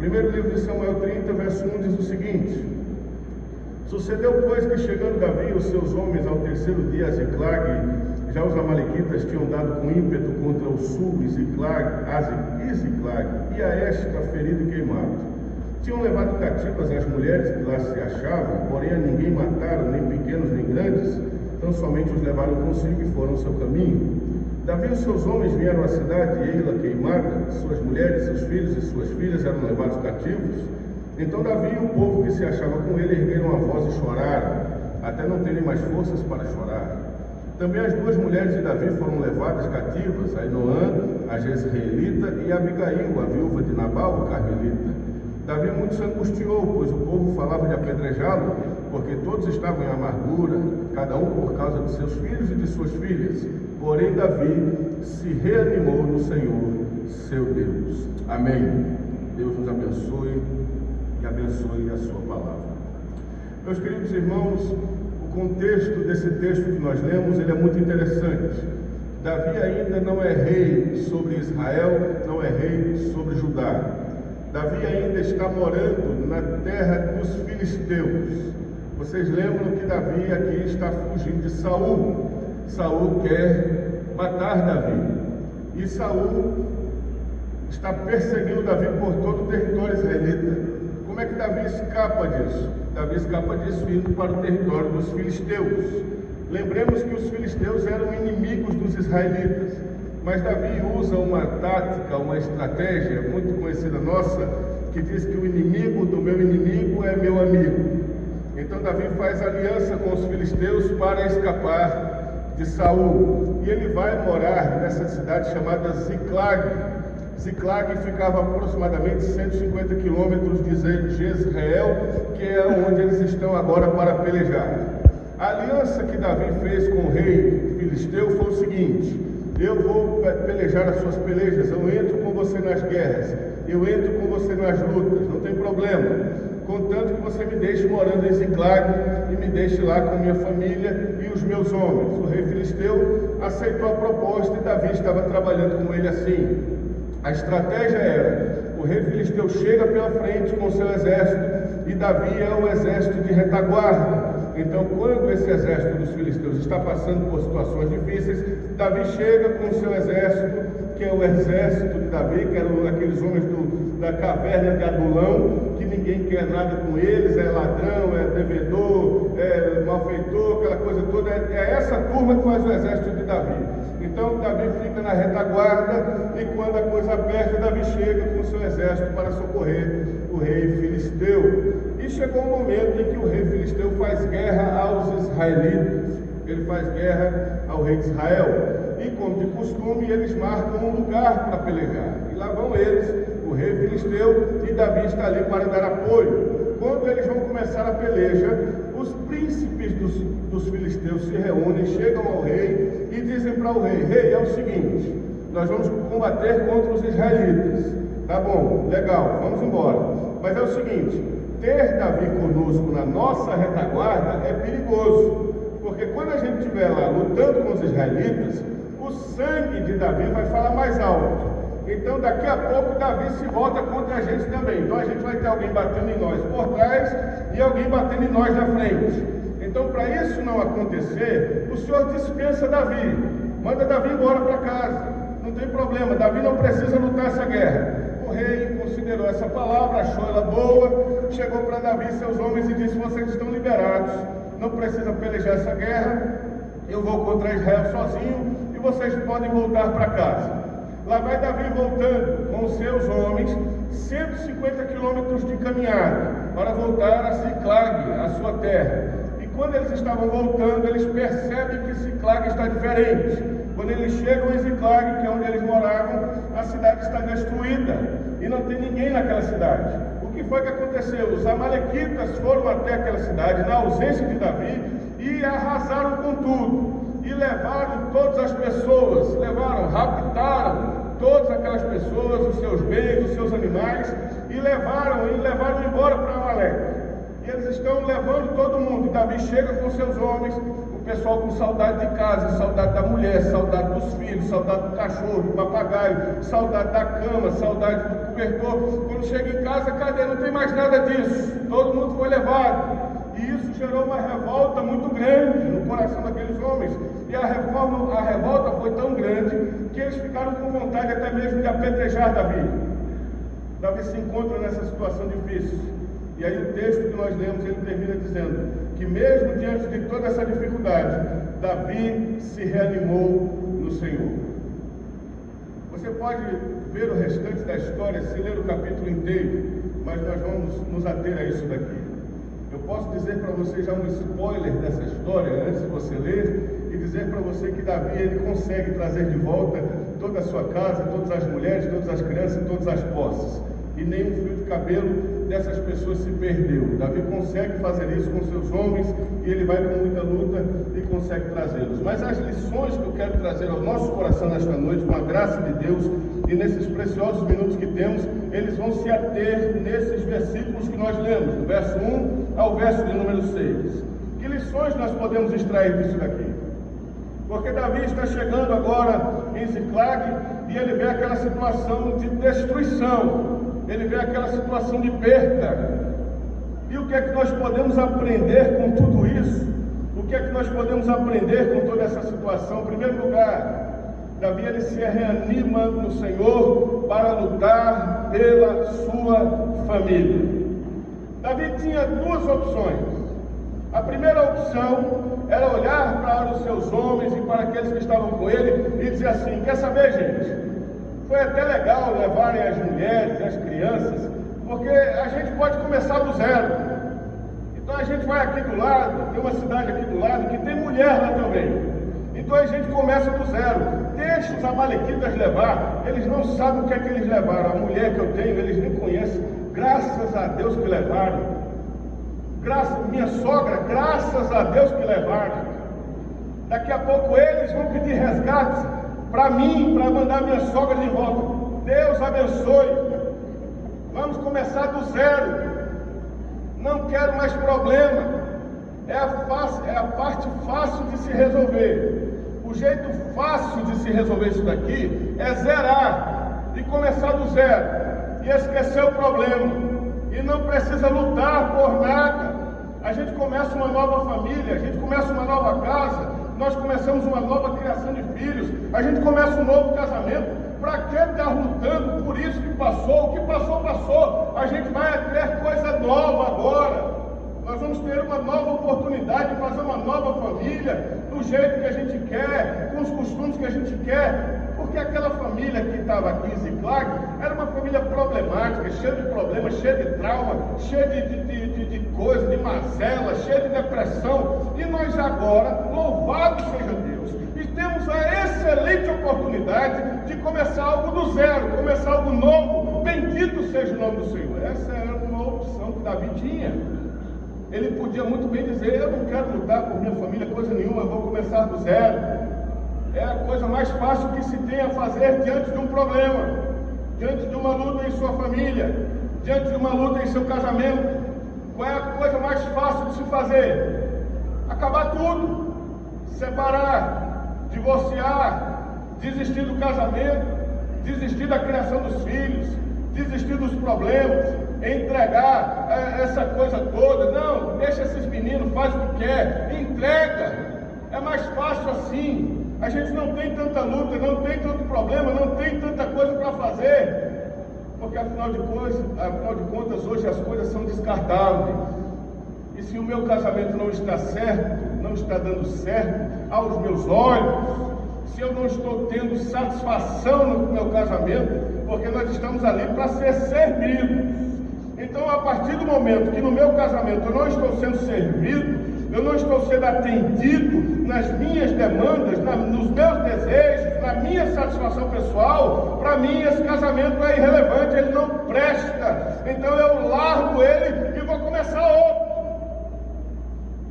Primeiro livro de Samuel 30, verso 1 diz o seguinte: Sucedeu, pois, que chegando Davi e os seus homens ao terceiro dia a Ziclag, já os amalequitas tinham dado com ímpeto contra o sul, Ziclag e a este ferido e queimado. Tinham levado cativas as mulheres que lá se achavam, porém a ninguém mataram, nem pequenos nem grandes, tão somente os levaram consigo e foram ao seu caminho. Davi e os seus homens vieram à cidade, e ei-la queimada, suas mulheres, seus filhos e suas filhas eram levados cativos. Então Davi e o povo que se achava com ele ergueram a voz e choraram, até não terem mais forças para chorar. Também as duas mulheres de Davi foram levadas cativas, Ainoã, a Jezreelita, e Abigail, a viúva de Nabal, o Carmelita. Davi muito se angustiou, pois o povo falava de apedrejá-lo, porque todos estavam em amargura, cada um por causa de seus filhos e de suas filhas. Porém Davi se reanimou no Senhor, seu Deus. Amém. Deus nos abençoe e abençoe a sua palavra. Meus queridos irmãos, o contexto desse texto que nós lemos, ele é muito interessante. Davi ainda não é rei sobre Israel, não é rei sobre Judá. Davi ainda está morando na terra dos filisteus. Vocês lembram que Davi aqui está fugindo de Saul. Saul quer matar Davi. E Saul está perseguindo Davi por todo o território israelita. Como é que Davi escapa disso? Davi escapa disso indo para o território dos filisteus. Lembremos que os filisteus eram inimigos dos israelitas. Mas Davi usa uma tática, uma estratégia muito conhecida nossa, que diz que o inimigo do meu inimigo é meu amigo. Então Davi faz aliança com os filisteus para escapar de Saul. E ele vai morar nessa cidade chamada Ziclag. Ziclag ficava aproximadamente 150 quilômetros de Jezreel, que é onde eles estão agora para pelejar. A aliança que Davi fez com o rei filisteu foi o seguinte: eu vou pelejar as suas pelejas, eu entro com você nas guerras, eu entro com você nas lutas, não tem problema, contanto que você me deixe morando em Ziclag e me deixe lá com minha família e os meus homens. O rei filisteu aceitou a proposta e Davi estava trabalhando com ele assim. A estratégia era: o rei filisteu chega pela frente com o seu exército e Davi é o exército de retaguarda. Então, quando esse exército dos filisteus está passando por situações difíceis, Davi chega com o seu exército, que é o exército de Davi, que eram aqueles homens da caverna de Adulão, que ninguém quer nada com eles, é ladrão, é devedor, é malfeitor, aquela coisa toda. É essa turma que faz o exército de Davi. Então Davi fica na retaguarda e quando a coisa aperta, Davi chega com o seu exército para socorrer o rei filisteu. E chegou um momento em que o rei filisteu faz guerra aos israelitas. Ele faz guerra ao rei de Israel. E como de costume, eles marcam um lugar para pelejar. E lá vão eles, o rei filisteu, e Davi está ali para dar apoio. Quando eles vão começar a peleja, os príncipes dos filisteus se reúnem, chegam ao rei e dizem para o rei: rei, é o seguinte, nós vamos combater contra os israelitas. Tá bom, legal, vamos embora. Mas é o seguinte, ter Davi conosco na nossa retaguarda é perigoso, porque quando a gente estiver lá lutando com os israelitas, o sangue de Davi vai falar mais alto. Então daqui a pouco Davi se volta contra a gente também. Então a gente vai ter alguém batendo em nós por trás e alguém batendo em nós na frente. Então, para isso não acontecer, o Senhor dispensa Davi, manda Davi embora para casa, não tem problema, Davi não precisa lutar essa guerra. O rei considerou essa palavra, achou ela boa, chegou para Davi e seus homens e disse: vocês estão liberados, não precisa pelejar essa guerra, eu vou contra Israel sozinho e vocês podem voltar para casa. Lá vai Davi voltando com os seus homens, 150 quilômetros de caminhada, para voltar a Ziclag, a sua terra. E quando eles estavam voltando, eles percebem que Ziclag está diferente. Quando eles chegam em Ziclag, que é onde eles moravam, a cidade está destruída e não tem ninguém naquela cidade. O que foi que aconteceu? Os amalequitas foram até aquela cidade, na ausência de Davi, e arrasaram com tudo. E levaram todas as pessoas, raptaram todas aquelas pessoas, os seus bens, os seus animais, e levaram embora para Amaleque. e eles estão levando todo mundo. E Davi chega com seus homens, o pessoal com saudade de casa, saudade da mulher, saudade dos filhos, saudade do cachorro, do papagaio, saudade da cama, saudade do cobertor. Quando chega em casa, cadê? Não tem mais nada disso. Todo mundo foi levado. E isso gerou uma revolta muito grande no coração daqueles homens. E a revolta foi tão grande que eles ficaram com vontade até mesmo de apedrejar Davi. Davi se encontra nessa situação difícil. E aí o texto que nós lemos, ele termina dizendo que mesmo diante de toda essa dificuldade, Davi se reanimou no Senhor. Você pode ver o restante da história se ler o capítulo inteiro, mas nós vamos nos ater a isso daqui. Eu posso dizer para você já um spoiler dessa história, antes de você ler, e dizer para você que Davi, ele consegue trazer de volta toda a sua casa, todas as mulheres, todas as crianças, todas as posses. E nenhum fio de cabelo dessas pessoas se perdeu. Davi consegue fazer isso com seus homens, e ele vai com muita luta e consegue trazê-los. Mas as lições que eu quero trazer ao nosso coração nesta noite, com a graça de Deus, e nesses preciosos minutos que temos, eles vão se ater nesses versículos que nós lemos, do verso 1 ao verso de número 6. Que lições nós podemos extrair disso daqui? Porque Davi está chegando agora em Ziclag, e ele vê aquela situação de destruição, ele vê aquela situação de perda. E o que é que nós podemos aprender com tudo isso? O que é que nós podemos aprender com toda essa situação? Em primeiro lugar, Davi, ele se reanima no Senhor para lutar pela sua família. Davi tinha duas opções. A primeira opção era olhar para os seus homens e para aqueles que estavam com ele e dizer assim: quer saber, gente? Foi até legal levarem as mulheres, as crianças, porque a gente pode começar do zero. Então a gente vai aqui do lado, tem uma cidade aqui do lado que tem mulher lá também. Então a gente começa do zero. Deixa os amalequitas levar. Eles não sabem o que é que eles levaram. A mulher que eu tenho, eles nem conhecem. Graças a Deus que levaram. Minha sogra, graças a Deus que levaram. Daqui a pouco eles vão pedir resgate para mim, para mandar minha sogra de volta. Deus abençoe. Vamos começar do zero. Não quero mais problema. É a parte fácil de se resolver. O jeito fácil de se resolver isso daqui é zerar e começar do zero e esquecer o problema. E não precisa lutar por nada. A gente começa uma nova família, a gente começa uma nova casa, nós começamos uma nova criação de filhos, a gente começa um novo casamento. Para que estar lutando por isso que passou? O que passou, passou. A gente vai ter coisa nova agora. Nós vamos ter uma nova oportunidade de fazer uma nova família, do jeito que a gente quer, com os costumes que a gente quer. Porque aquela família que estava aqui em Ziclag era uma família problemática, cheia de problemas, cheia de trauma, cheia de coisa, de mazela, cheia de depressão. E nós agora, louvado seja Deus, e temos a excelente oportunidade de começar algo do zero, começar algo novo. Bendito seja o nome do Senhor. Essa era uma opção que Davi tinha. Ele podia muito bem dizer: eu não quero lutar por minha família, coisa nenhuma, eu vou começar do zero. É a coisa mais fácil que se tem a fazer diante de um problema, diante de uma luta em sua família, diante de uma luta em seu casamento. Qual é a coisa mais fácil de se fazer? Acabar tudo, separar, divorciar, desistir do casamento, desistir da criação dos filhos, desistir dos problemas, entregar essa coisa toda. Não, deixa esses meninos, faz o que quer, entrega. É mais fácil assim. A gente não tem tanta luta, não tem tanto problema, não tem tanta coisa para fazer, porque afinal de contas hoje as coisas são descartáveis. E se o meu casamento não está certo, não está dando certo aos meus olhos, se eu não estou tendo satisfação no meu casamento, porque nós estamos ali para ser servidos. Então, a partir do momento que no meu casamento eu não estou sendo servido, eu não estou sendo atendido nas minhas demandas, nos meus desejos, na minha satisfação pessoal, para mim esse casamento é irrelevante, ele não presta. Então eu largo ele e vou começar outro.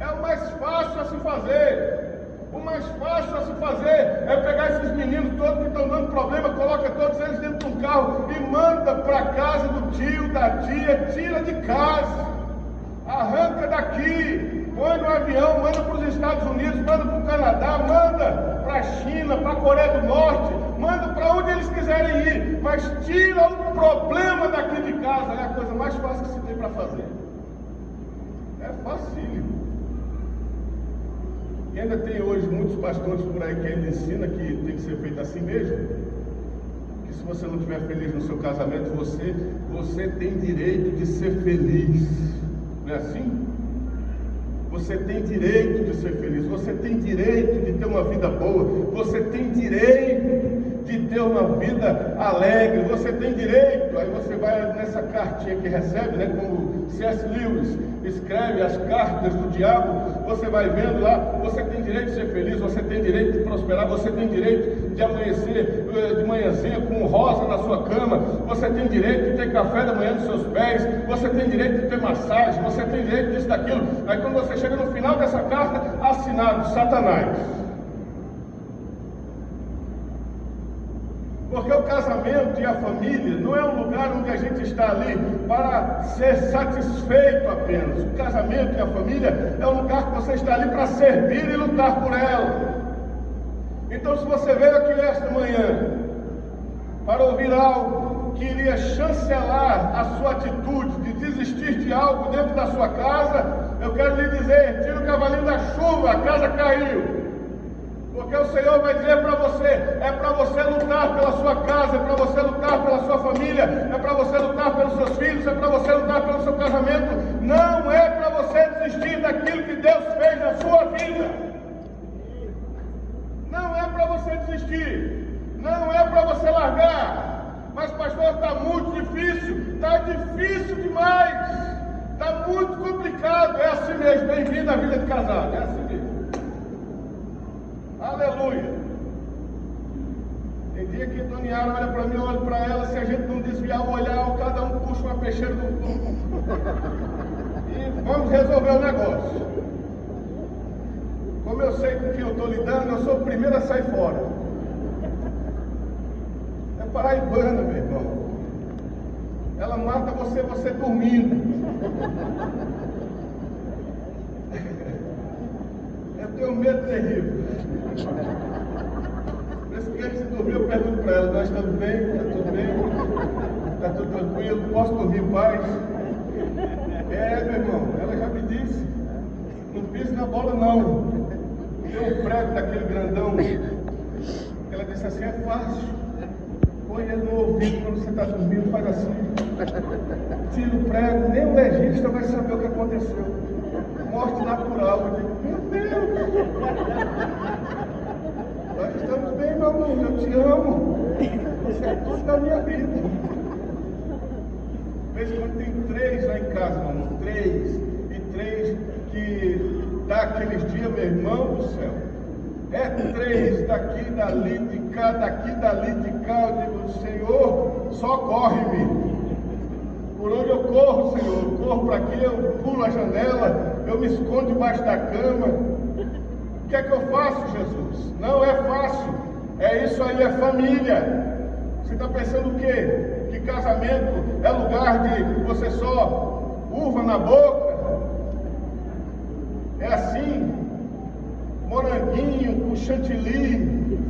É o mais fácil a se fazer. O mais fácil a se fazer é pegar esses meninos todos que estão dando problema, coloca todos eles dentro de um carro e manda para casa do tio, da tia, tira de casa. arranca daqui, põe no avião, manda para os Estados Unidos, manda para o Canadá, manda para a China, para a Coreia do Norte, manda para onde eles quiserem ir, mas tira o problema daqui de casa. É a coisa mais fácil que se tem para fazer. É facílimo. E ainda tem hoje muitos pastores por aí que ainda ensinam que tem que ser feito assim mesmo. Que se você não estiver feliz no seu casamento, você tem direito de ser feliz. Não é assim? Você tem direito de ser feliz, você tem direito de ter uma vida boa, você tem direito de ter uma vida alegre, você tem direito. Aí você vai nessa cartinha que recebe, né, como C.S. Lewis escreve as cartas do diabo, você vai vendo lá, você tem direito de ser feliz, você tem direito de prosperar, você tem direito de amanhecer de manhãzinha com rosa na sua cama, você tem direito de ter café da manhã nos seus pés, você tem direito de ter massagem, você tem direito disso, daquilo. Aí quando você chega no final dessa carta, assinado Satanás. Porque o casamento e a família não é um lugar onde a gente está ali para ser satisfeito apenas. O casamento e a família é um lugar que você está ali para servir e lutar por ela. Então, se você veio aqui esta manhã para ouvir algo que iria chancelar a sua atitude de desistir de algo dentro da sua casa, eu quero lhe dizer: tira o cavalinho da chuva, a casa caiu. Porque o Senhor vai dizer para você: é para você lutar pela sua casa, é para você lutar pela sua família, é para você lutar pelos seus filhos, é para você lutar pelo seu casamento. Não é para você desistir daquilo que Deus fez na sua vida. Não é para você desistir, não é para você largar. Mas pastor, está muito difícil, está difícil demais, está muito complicado. É assim mesmo, bem-vindo à vida de casado, é assim mesmo. Aleluia. Tem dia que Dona Yara olha para mim, eu olho para ela, se a gente não desviar o olhar, cada um puxa uma peixeira do e vamos resolver o negócio. Como eu sei com quem eu estou lidando, eu sou o primeiro a sair fora. É paraibana, meu irmão. Ela mata você dormindo. Eu tenho um medo terrível. Por isso que antes de dormir eu pergunto para ela: nós estamos bem? Está tudo bem? Está tudo tranquilo? Posso dormir em paz? É, meu irmão, ela já me disse: não pise na bola não. Tem um prego daquele grandão. Ela disse assim: é fácil. Põe ele no ouvido quando você está dormindo, faz assim. Tira o prego, nem o legista vai saber o que aconteceu. Morte natural. Eu digo: meu Deus! Nós estamos bem, meu mundo, eu te amo. Você é tudo da minha vida. Veja, quando tem 3 lá em casa, meu irmão, 3, e 3 que dá aqueles dias, meu irmão do céu. É 3 daqui, dali, de cá, daqui, dali, de cá. Eu digo: Senhor, socorre-me. Por onde eu corro, Senhor? Eu corro para aqui, eu pulo a janela, eu me escondo debaixo da cama. O que é que eu faço, Jesus? Não é fácil. É isso aí, é família. Você está pensando o quê? Que casamento é lugar de você só uva na boca? É assim, moranguinho com chantilly,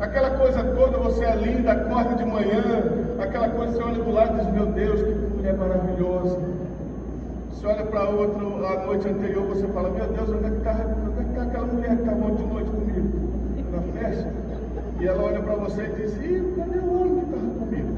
aquela coisa toda. Você é linda, acorda de manhã, aquela coisa, você olha do lado e diz: meu Deus, que mulher maravilhosa. Você olha para outra, a noite anterior, você fala: meu Deus, onde é que está aquela mulher que estava ontem de noite comigo? Na festa? E ela olha para você e diz: ih, cadê o homem que estava comigo?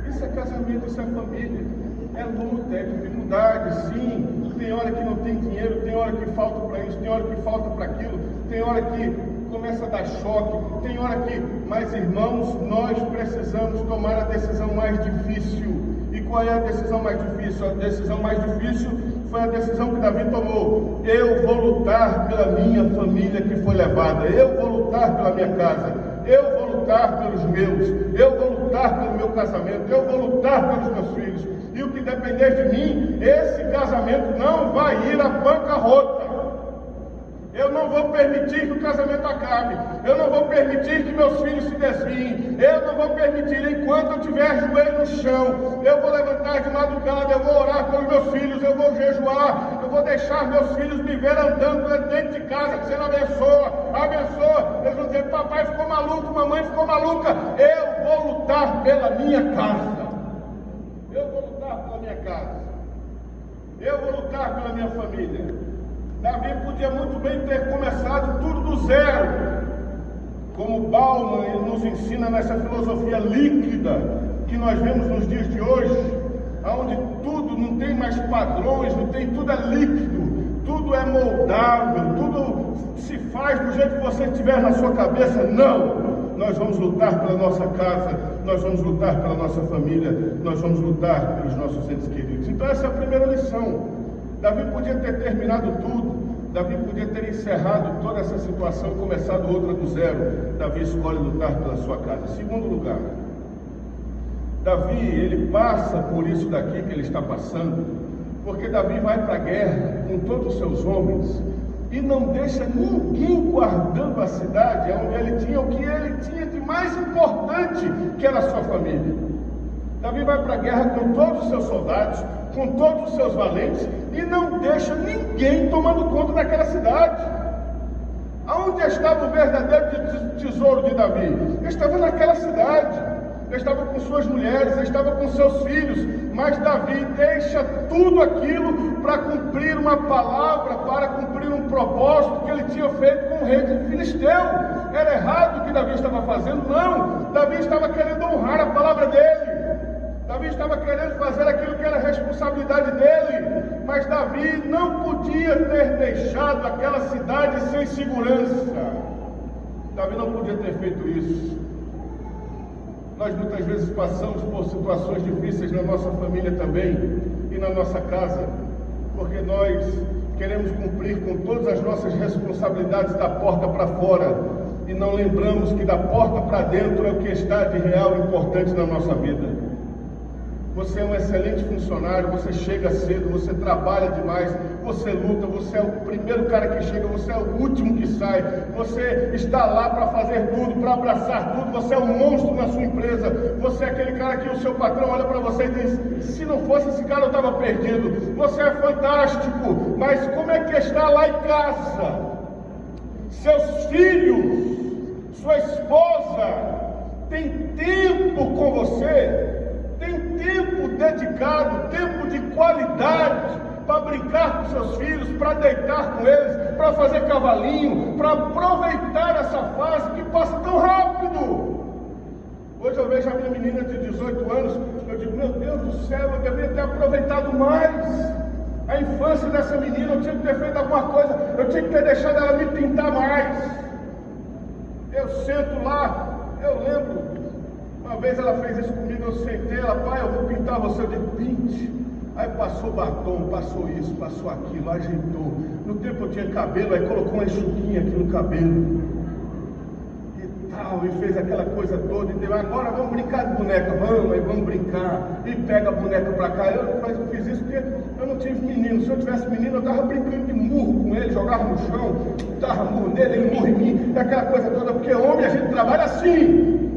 Isso é casamento, isso é família. É luta, é dificuldade, sim. Tem hora que não tem dinheiro, tem hora que falta para isso, tem hora que falta para aquilo, tem hora que começa a dar choque, tem hora que... Mas, irmãos, nós precisamos tomar a decisão mais difícil. E qual é a decisão mais difícil? A decisão mais difícil foi a decisão que Davi tomou. Eu vou lutar pela minha família que foi levada, eu vou lutar pela minha casa, eu vou lutar pelos meus, eu vou lutar pelo meu casamento, eu vou lutar pelos meus filhos. E o que depender de mim, esse casamento não vai ir à bancarrota. Eu não vou permitir que o casamento acabe. Eu não vou permitir que meus filhos se desviem. Eu não vou permitir, enquanto eu tiver joelho no chão. Eu vou levantar de madrugada, eu vou orar pelos meus filhos, eu vou jejuar, eu vou deixar meus filhos me ver andando dentro de casa, dizendo abençoa, abençoa. Eles vão dizer, papai ficou maluco, mamãe ficou maluca. Eu vou lutar pela minha casa. Eu vou lutar pela minha casa. Eu vou lutar pela minha família. Davi podia muito bem ter começado tudo do zero, como Bauman nos ensina nessa filosofia líquida que nós vemos nos dias de hoje, onde tudo não tem mais padrões, não tem, tudo é líquido, tudo é moldável, tudo se faz do jeito que você tiver na sua cabeça. Não! Nós vamos lutar pela nossa casa, nós vamos lutar pela nossa família, nós vamos lutar pelos nossos entes queridos. Então essa é a primeira lição. Davi podia ter terminado tudo, Davi podia ter encerrado toda essa situação e começado outra do zero. Davi escolhe lutar pela sua casa. Segundo lugar, Davi, ele passa por isso daqui que ele está passando, porque Davi vai para a guerra com todos os seus homens e não deixa ninguém guardando a cidade onde ele tinha o que ele tinha de mais importante, que era a sua família. Davi vai para a guerra com todos os seus soldados, com todos os seus valentes, e não deixa ninguém tomando conta daquela cidade. Aonde estava o verdadeiro tesouro de Davi? Ele estava naquela cidade, ele estava com suas mulheres, ele estava com seus filhos, mas Davi deixa tudo aquilo para cumprir uma palavra, para cumprir um propósito que ele tinha feito com o rei de Filisteu. Era errado o que Davi estava fazendo? Não, Davi estava querendo honrar a palavra dele. Davi estava querendo fazer aquilo que era responsabilidade dele, mas Davi não podia ter deixado aquela cidade sem segurança. Davi não podia ter feito isso. Nós muitas vezes passamos por situações difíceis na nossa família também e na nossa casa, porque nós queremos cumprir com todas as nossas responsabilidades da porta para fora e não lembramos que da porta para dentro é o que está de real importante na nossa vida. Você é um excelente funcionário, você chega cedo, você trabalha demais, você luta, você é o primeiro cara que chega, você é o último que sai, você está lá para fazer tudo, para abraçar tudo, você é um monstro na sua empresa, você é aquele cara que o seu patrão olha para você e diz, se não fosse esse cara eu estava perdido. Você é fantástico, mas como é que está lá em casa? Seus filhos, sua esposa, tem tempo com você? Tem tempo dedicado, tempo de qualidade para brincar com seus filhos, para deitar com eles, para fazer cavalinho, para aproveitar essa fase que passa tão rápido. Hoje eu vejo a minha menina de 18 anos, eu digo, meu Deus do céu, eu deveria ter aproveitado mais a infância dessa menina, eu tinha que ter feito alguma coisa, eu tinha que ter deixado ela me pintar mais. Eu sento lá, eu lembro, uma vez ela fez isso comigo, eu sentei, ela, pai, eu vou pintar você, eu digo, pinte. Aí passou batom, passou isso, passou aquilo, ajeitou. No tempo eu tinha cabelo, aí colocou uma enxuguinha aqui no cabelo. E tal, e fez aquela coisa toda, e deu, agora vamos brincar de boneca, vamos, aí vamos brincar. E pega a boneca pra cá. Eu fiz isso porque eu não tive menino. Se eu tivesse menino, eu estava brincando de murro com ele, jogava no chão, dava murro nele, ele murro em mim, e aquela coisa toda, porque homem a gente trabalha assim.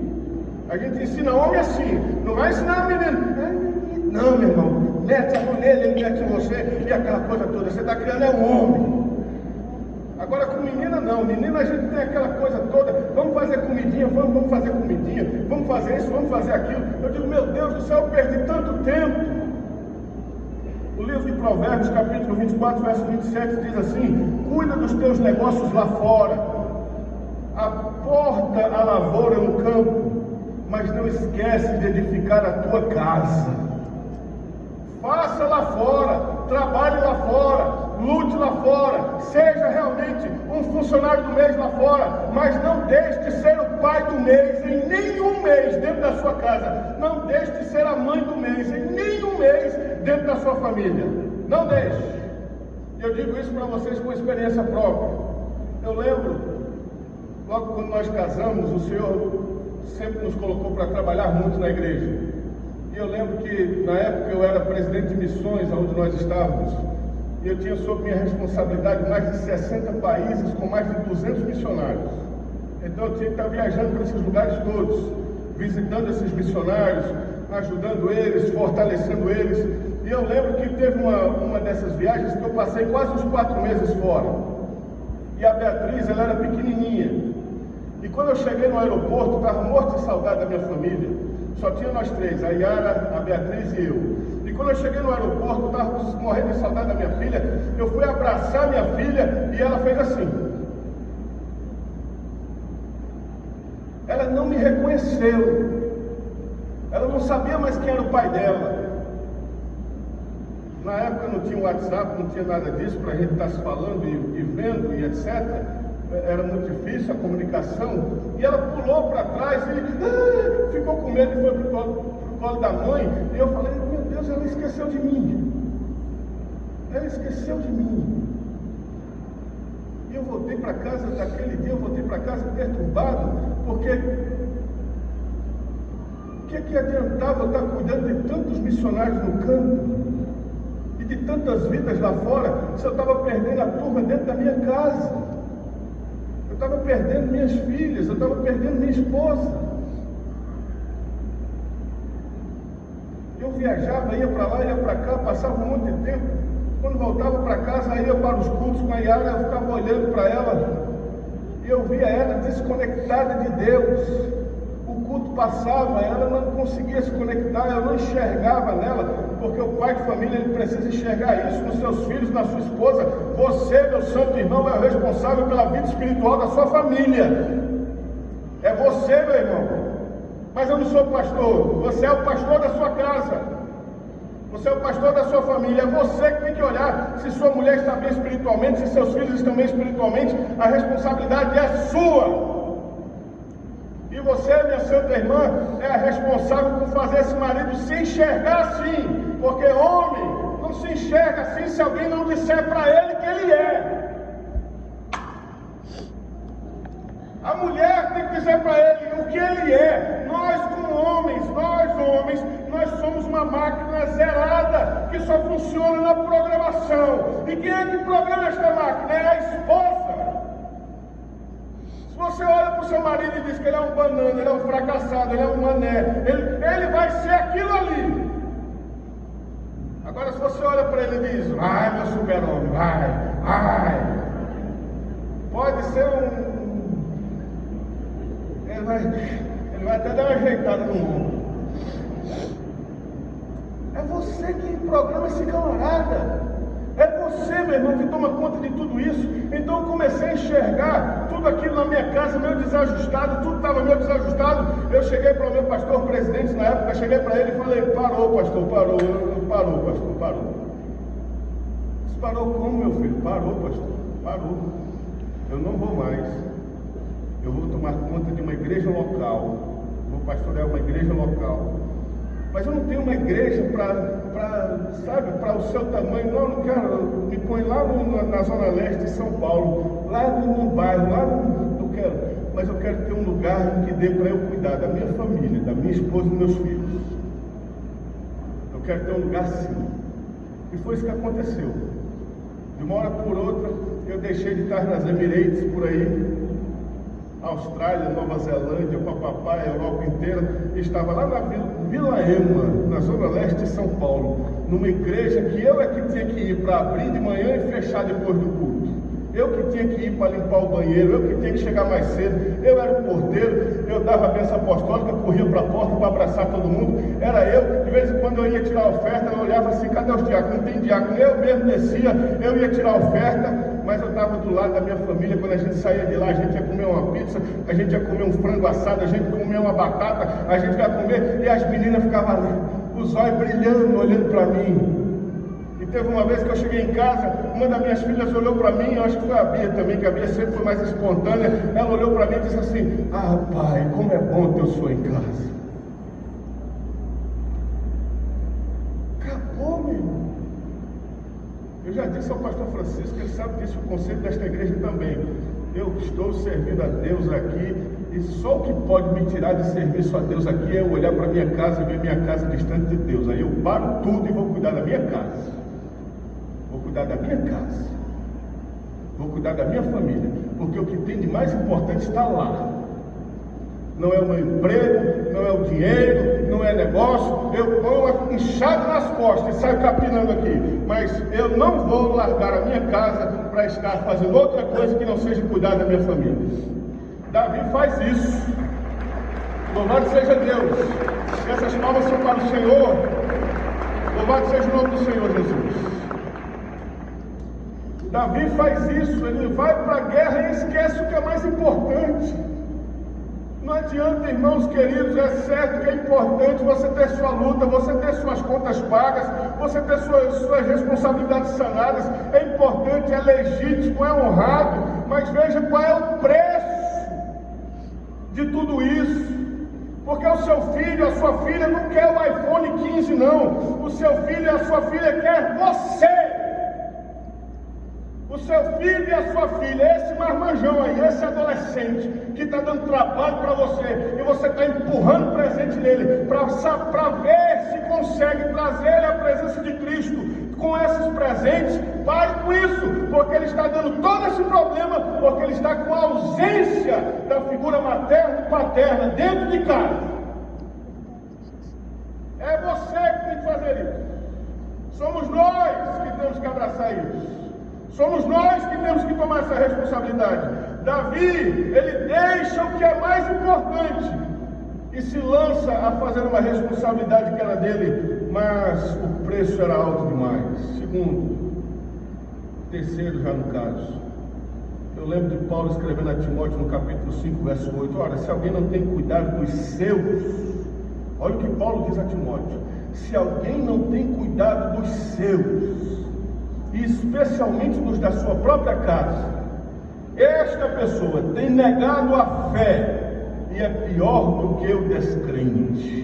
A gente ensina homem assim, não vai ensinar o menino. Não, meu irmão, mete a mão nele, ele mete em você, e aquela coisa toda. Você está criando é um homem. Agora com menina não, menina a gente tem aquela coisa toda. Vamos fazer comidinha, vamos fazer comidinha, vamos fazer isso, vamos fazer aquilo. Eu digo, meu Deus do céu, eu perdi tanto tempo. O livro de Provérbios, capítulo 24, verso 27, diz assim, cuida dos teus negócios lá fora, aporta a lavoura no campo, mas não esquece de edificar a tua casa. Faça lá fora, trabalhe lá fora, lute lá fora, seja realmente um funcionário do mês lá fora, mas não deixe de ser o pai do mês em nenhum mês dentro da sua casa. Não deixe de ser a mãe do mês em nenhum mês dentro da sua família. Não deixe. Eu digo isso para vocês com experiência própria. Eu lembro, logo quando nós casamos, o Senhor sempre nos colocou para trabalhar muito na igreja. E eu lembro que na época eu era presidente de missões onde nós estávamos. e eu tinha sob minha responsabilidade mais de 60 países com mais de 200 missionários. Então eu tinha que estar viajando para esses lugares todos, visitando esses missionários, ajudando eles, fortalecendo eles. E eu lembro que teve uma dessas viagens que eu passei quase uns 4 meses fora. E a Beatriz, ela era pequenininha. E quando eu cheguei no aeroporto, estava morto de saudade da minha família. Só tinha nós 3, a Yara, a Beatriz e eu. E quando eu cheguei no aeroporto, estava morrendo de saudade da minha filha. Eu fui abraçar minha filha e ela fez assim. Ela não me reconheceu. Ela não sabia mais quem era o pai dela. Na época não tinha WhatsApp, não tinha nada disso para a gente estar se falando e vendo e etc. Era muito difícil a comunicação. E ela pulou para trás e ficou com medo e foi para o colo da mãe. E eu falei, meu Deus, ela esqueceu de mim. Ela esqueceu de mim. E eu voltei para casa, daquele dia eu voltei para casa perturbado, porque o que adiantava eu estar cuidando de tantos missionários no campo e de tantas vidas lá fora, se eu estava perdendo a turma dentro da minha casa? Eu estava perdendo minhas filhas, eu estava perdendo minha esposa. Eu viajava, ia para lá, ia para cá, passava um monte de tempo. Quando voltava para casa, ia para os cultos com a Yara, eu ficava olhando para ela e eu via ela desconectada de Deus. O culto passava, ela não conseguia se conectar, eu não enxergava nela, porque o pai de família ele precisa enxergar isso nos seus filhos, na sua esposa. Você, meu santo irmão, é o responsável pela vida espiritual da sua família. É você, meu irmão. Mas eu não sou pastor. Você é o pastor da sua casa. Você é o pastor da sua família. É você que tem que olhar se sua mulher está bem espiritualmente, se seus filhos estão bem espiritualmente. A responsabilidade é sua. E você, minha santa irmã, é a responsável por fazer esse marido se enxergar assim. Porque homem não se enxerga assim se alguém não disser para ele que ele é. A mulher tem que dizer para ele o que ele é. Nós como homens, nós somos uma máquina zerada que só funciona na programação. E quem é que programa esta máquina? É a esposa. Se você olha para o seu marido e diz que ele é um banana, ele é um fracassado, ele é um mané, ele vai ser aquilo ali. Agora se você olha para ele e diz, ai meu super-homem, ai, pode ser ele vai até dar uma ajeitada no mundo. É você que programa esse camarada. É você, meu irmão, que toma conta de tudo isso. Então eu comecei a enxergar tudo aquilo na minha casa, meio desajustado, tudo estava meio desajustado. Eu cheguei para o meu pastor presidente na época, cheguei para ele e falei, parou pastor. Disse, parou como, meu filho? Parou, pastor, parou. Eu não vou mais. Eu vou tomar conta de uma igreja local. Vou pastorear uma igreja local. Mas eu não tenho uma igreja para o seu tamanho. Não quero. Me põe lá na Zona Leste de São Paulo, lá no bairro, não quero. Mas eu quero ter um lugar que dê para eu cuidar da minha família, da minha esposa e dos meus filhos. Eu quero ter um lugar assim. E foi isso que aconteceu. De uma hora por outra, eu deixei de estar nas Emirates por aí, Austrália, Nova Zelândia, papapá, Europa inteira. Estava lá na Vila Ema, na Zona Leste de São Paulo, numa igreja que eu é que tinha que ir para abrir de manhã e fechar depois do culto. Eu que tinha que ir para limpar o banheiro, eu que tinha que chegar mais cedo. Eu era o porteiro, eu dava a bênção apostólica, corria para a porta para abraçar todo mundo. Era eu, de vez em quando eu ia tirar a oferta, eu olhava assim, cadê os diáconos? Não tem diácono. Eu mesmo descia, eu ia tirar a oferta, mas eu estava do lado da minha família. Quando a gente saía de lá, a gente ia comer uma pizza, a gente ia comer um frango assado, a gente ia comer uma batata, a gente ia comer, e as meninas ficavam ali, os olhos brilhando, olhando para mim. E teve uma vez que eu cheguei em casa, uma das minhas filhas olhou para mim, eu acho que foi a Bia também, que a Bia sempre foi mais espontânea. Ela olhou para mim e disse assim, ah pai, como é bom ter o senhor em casa. Acabou, meu irmão. Eu já disse ao pastor Francisco, ele sabe disso, o conceito desta igreja também. Eu estou servindo a Deus aqui, e só o que pode me tirar de serviço a Deus aqui é eu olhar para minha casa e ver minha casa distante de Deus. Aí eu paro tudo e vou cuidar da minha casa. vou cuidar da minha casa, vou cuidar da minha família, porque o que tem de mais importante está lá. Não é o meu emprego, não é o dinheiro, não é negócio. Eu ponho inchado nas costas e saio capinando aqui, mas eu não vou largar a minha casa para estar fazendo outra coisa que não seja cuidar da minha família. Davi faz isso. Louvado seja Deus. Essas palmas são para o Senhor. Louvado seja o nome do Senhor Jesus. Davi faz isso. Ele vai para a guerra e esquece o que é mais importante. Não adianta, irmãos queridos, é certo que é importante você ter sua luta, você ter suas contas pagas, você ter suas responsabilidades sanadas. É importante, é legítimo, é honrado, mas veja qual é o preço de tudo isso. Porque o seu filho, a sua filha não quer o iPhone 15 não. O seu filho e a sua filha quer você. O seu filho e a sua filha, esse marmanjão aí, esse adolescente que está dando trabalho para você, e você está empurrando presente nele, para ver se consegue trazer ele à presença de Cristo com esses presentes. Pare com isso, porque ele está dando todo esse problema, porque ele está com a ausência da figura materna e paterna dentro de casa. É você que tem que fazer isso. Somos nós que temos que abraçar isso. Somos nós que temos que tomar essa responsabilidade. Davi, ele deixa o que é mais importante e se lança a fazer uma responsabilidade que era dele, mas o preço era alto demais. Segundo, terceiro já no caso, eu lembro de Paulo escrevendo a Timóteo no capítulo 5, verso 8, olha, se alguém não tem cuidado dos seus, olha o que Paulo diz a Timóteo, se alguém não tem cuidado dos seus, e especialmente dos da sua própria casa, esta pessoa tem negado a fé e é pior do que o descrente.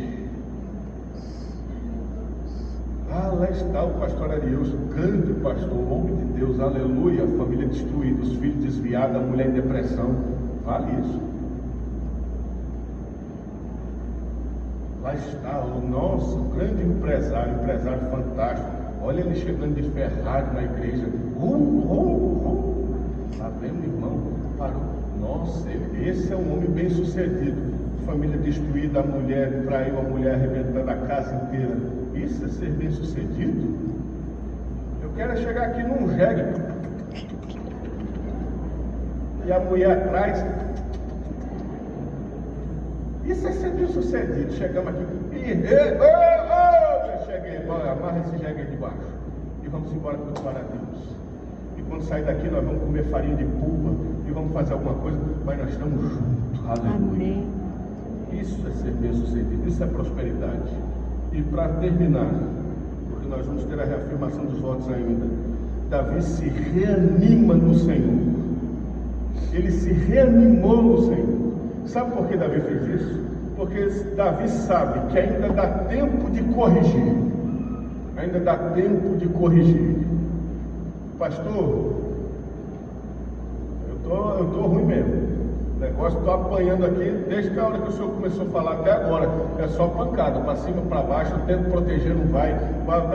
Lá está o pastor Arius, grande pastor, homem de Deus, aleluia, a família destruída, os filhos desviados, a mulher em depressão, vale isso. Lá está o nosso grande empresário fantástico. Olha ele chegando de Ferrari na igreja. Está vendo, irmão? Parou. Nossa, esse é um homem bem sucedido. Família destruída, a mulher traiu, a mulher arrebentando a casa inteira. Isso é ser bem sucedido? Eu quero chegar aqui num jegue e a mulher atrás. Isso é ser bem sucedido. Chegamos aqui e cheguei, amarra esse jegue aí de baixo e vamos embora para os paradeus. E quando sair daqui nós vamos comer farinha de pulpa e vamos fazer alguma coisa, mas nós estamos juntos. Aleluia. Amém. Isso é ser bem sucedido, isso é prosperidade. E para terminar, porque nós vamos ter a reafirmação dos votos ainda, Davi se reanima no Senhor. Ele se reanimou no Senhor. Sabe por que Davi fez isso? Porque Davi sabe que ainda dá tempo de corrigir. Ainda dá tempo de corrigir. Pastor, eu tô ruim mesmo. O negócio, estou apanhando aqui desde a hora que o senhor começou a falar até agora. É só pancada, para cima, para baixo, eu tento proteger, não vai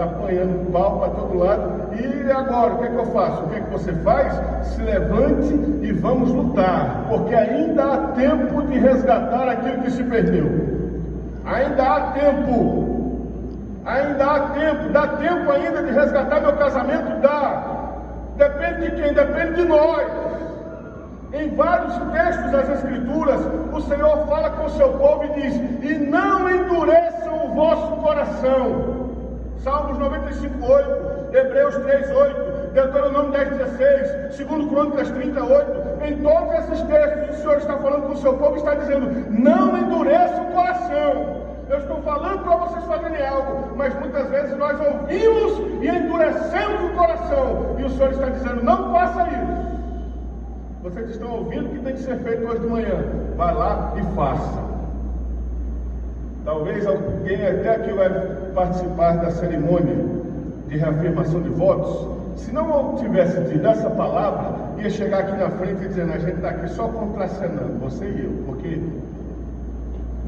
apanhando pau para todo lado. E agora, o que é que eu faço? O que é que você faz? Se levante e vamos lutar, porque ainda há tempo de resgatar aquilo que se perdeu. Ainda há tempo. Ainda há tempo. Dá tempo ainda de resgatar meu casamento? Dá. Depende de quem? Depende de nós. Em vários textos das Escrituras, o Senhor fala com o seu povo e diz: e não endureçam o vosso coração. Salmos 95:8, Hebreus 3:8, Deuteronômio 10:16, 2 Crônicas 38. Em todos esses textos, o Senhor está falando com o seu povo e está dizendo: não endureça o coração. Eu estou falando para vocês fazerem algo, mas muitas vezes nós ouvimos e endurecemos o coração. E o Senhor está dizendo: não faça isso. Vocês estão ouvindo o que tem que ser feito hoje de manhã. Vai lá e faça. Talvez alguém até aqui vai participar da cerimônia de reafirmação de votos. Se não tivesse dito essa palavra, ia chegar aqui na frente e dizendo: a gente está aqui só contracenando, você e eu, porque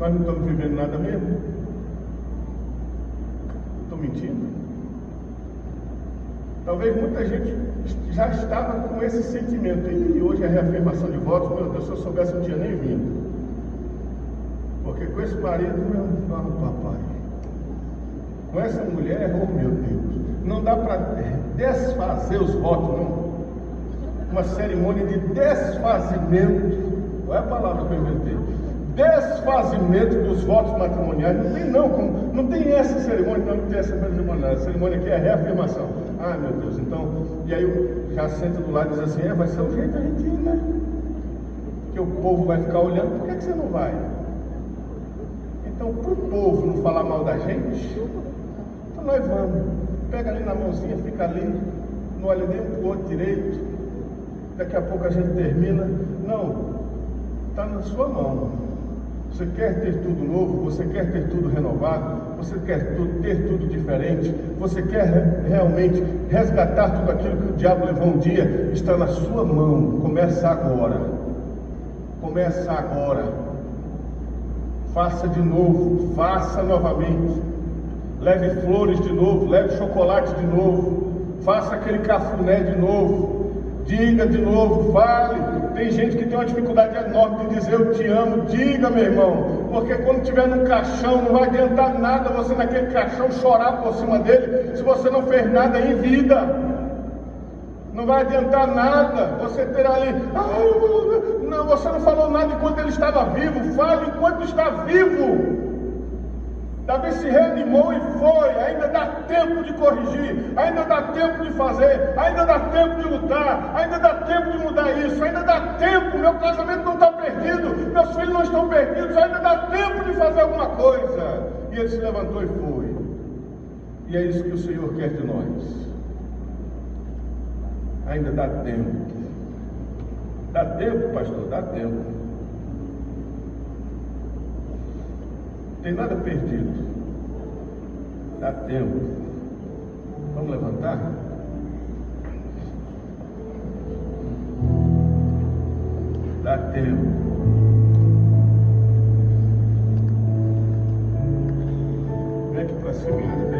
nós não estamos vivendo nada mesmo. Estou mentindo? Talvez muita gente já estava com esse sentimento. E hoje a reafirmação de votos, meu Deus, se eu soubesse eu não tinha nem vindo. Porque com esse marido, meu papai, com essa mulher, oh meu Deus, não dá para desfazer os votos, não. Uma cerimônia de desfazimento, qual é a palavra que eu inventei? Desfazimento dos votos matrimoniais. Não tem essa cerimônia, não tem essa cerimônia. A cerimônia aqui é a reafirmação. Ah, meu Deus, então, e aí eu já sento do lado e diz assim, vai ser o jeito a gente ir, né? Porque o povo vai ficar olhando, por que você não vai? Então, para o povo não falar mal da gente, então nós vamos. Pega ali na mãozinha, fica ali, não olha nem um para o outro direito, daqui a pouco a gente termina. Não, está na sua mão. Você quer ter tudo novo, você quer ter tudo renovado, você quer ter tudo diferente, você quer realmente resgatar tudo aquilo que o diabo levou um dia, está na sua mão. Começa agora. Começa agora. Faça de novo, faça novamente. Leve flores de novo, leve chocolate de novo, faça aquele cafuné de novo, diga de novo, fale. Tem gente que tem uma dificuldade enorme de dizer eu te amo. Diga, meu irmão, porque quando estiver no caixão não vai adiantar nada você naquele caixão chorar por cima dele se você não fez nada em vida. Não vai adiantar nada você ter ali, não, você não falou nada enquanto ele estava vivo. Fale enquanto está vivo. Davi se reanimou e foi. Ainda dá tempo de corrigir, ainda dá tempo de fazer, ainda dá tempo de lutar, ainda dá tempo de mudar isso, ainda dá tempo. Meu casamento não está perdido, meus filhos não estão perdidos, ainda dá tempo de fazer alguma coisa. E ele se levantou e foi. E é isso que o Senhor quer de nós. Ainda dá tempo. Dá tempo, pastor? Dá tempo. Não tem nada perdido. Dá tempo. Vamos levantar? Dá tempo. Vem aqui para cima.